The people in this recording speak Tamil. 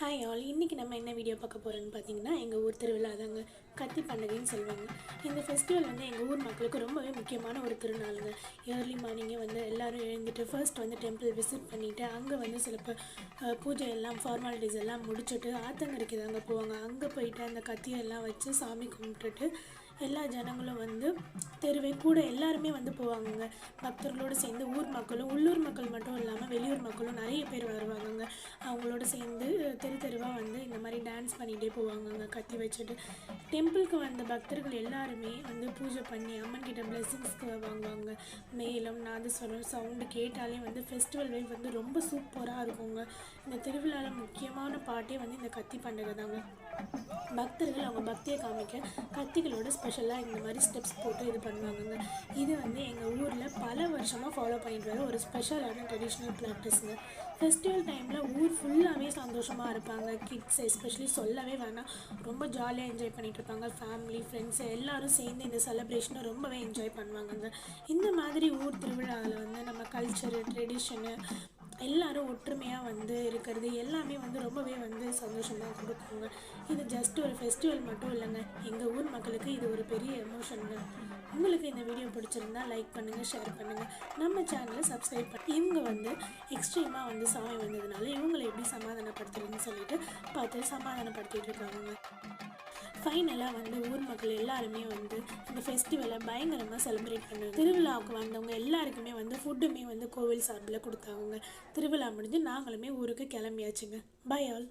ஹாய் ஆல், இன்றைக்கி நம்ம என்ன வீடியோ பார்க்க போகிறோன்னு பார்த்தீங்கன்னா, எங்கள் ஊர் திருவிழா தாங்க. கத்தி பண்டிகைன்னு சொல்லுவாங்க. இந்த ஃபெஸ்டிவல் வந்து எங்கள் ஊர் மக்களுக்கு ரொம்பவே முக்கியமான ஒரு திருநாளுங்க. ஏர்லி மார்னிங்கே வந்து எல்லோரும் எழுந்துட்டு ஃபர்ஸ்ட் வந்து டெம்பிள் விசிட் பண்ணிவிட்டு அங்கே வந்து சில பூஜை எல்லாம் ஃபார்மாலிட்டிஸ் எல்லாம் முடிச்சுட்டு ஆத்தங்கரைக்கு தாங்க போவாங்க. அங்கே போயிட்டு அந்த கத்தியெல்லாம் வச்சு சாமி கும்பிட்டுட்டு எல்லா ஜனங்களும் வந்து தெருவே கூட எல்லாருமே வந்து போவாங்கங்க. பக்தர்களோடு சேர்ந்து ஊர் மக்களும், உள்ளூர் மக்கள் மட்டும் இல்லாமல் வெளியூர் மக்களும் நிறைய பேர் வருவாங்கங்க. அவங்களோட சேர்ந்து தெருவாக வந்து இந்த மாதிரி டான்ஸ் பண்ணிகிட்டே போவாங்கங்க கத்தி வச்சுட்டு. டெம்பிளுக்கு வந்த பக்தர்கள் எல்லாருமே வந்து பூஜை பண்ணி அம்மன்கிட்ட பிளெஸ்ஸிங்ஸ்க்கு வாங்குவாங்க. மேளம் நாதஸ்வரம் சவுண்டு கேட்டாலே வந்து ஃபெஸ்டிவல் வைப் வந்து ரொம்ப சூப்பராக இருக்குங்க. இந்த திருவிழாவில் முக்கியமான பாட்டே வந்து இந்த கத்தி பண்டிகை தாங்க. பக்தர்கள் அவங்க பக்தியை காமிக்க கத்திகளோட ஸ்பெஷலாக இந்த மாதிரி ஸ்டெப்ஸ் போட்டு இது பண்ணுவாங்கங்க. இது வந்து எங்கள் ஊரில் பல வருஷமாக ஃபாலோ பண்ணிட்டு வர ஒரு ஸ்பெஷலான ட்ரெடிஷ்னல் ப்ராக்டிஸுங்க. ஃபெஸ்டிவல் டைமில் ஊர் ஃபுல்லாகவே சந்தோஷமாக இருப்பாங்க. கிட்ஸ் எஸ்பெஷலி சொல்லவே வேணாம், ரொம்ப ஜாலியாக என்ஜாய் பண்ணிகிட்டு இருப்பாங்க. ஃபேமிலி ஃப்ரெண்ட்ஸு எல்லோரும் சேர்ந்து இந்த செலிப்ரேஷனை ரொம்பவே என்ஜாய் பண்ணுவாங்கங்க. இந்த மாதிரி ஊர் திருவிழாவில் வந்து நம்ம கல்ச்சரு ட்ரெடிஷனு எல்லோரும் ஒற்றுமையாக வந்து இருக்கிறது எல்லாமே வந்து ரொம்பவே வந்து சந்தோஷமாக கொடுக்குங்க. இது ஜஸ்ட் ஒரு ஃபெஸ்டிவல் மட்டும் இல்லைங்க, எங்கள் ஊர் மக்களுக்கு இது ஒரு பெரிய எமோஷனுங்க. உங்களுக்கு இந்த வீடியோ பிடிச்சிருந்தா லைக் பண்ணுங்கள், ஷேர் பண்ணுங்கள், நம்ம சேனலை சப்ஸ்கிரைப் பண்ணி. இவங்க வந்து எக்ஸ்ட்ரீமாக வந்து சாமி வந்ததுனால இவங்களை எப்படி சமாதானப்படுத்துறதுன்னு சொல்லிட்டு பார்த்து சமாதானப்படுத்திட்டு இருக்காங்க. ஃபைனலாக வந்து ஊர் மக்கள் எல்லாருமே வந்து இந்த ஃபெஸ்டிவலை பயங்கரமாக செலிப்ரேட் பண்ணுவாங்க. திருவிழாவுக்கு வந்தவங்க எல்லாருக்குமே வந்து ஃபுட்டுமே வந்து கோவில் சார்பில் கொடுத்தாங்க. திருவிழா முடிஞ்சு நாங்களுமே ஊருக்கு கிளம்பியாச்சுங்க. By all.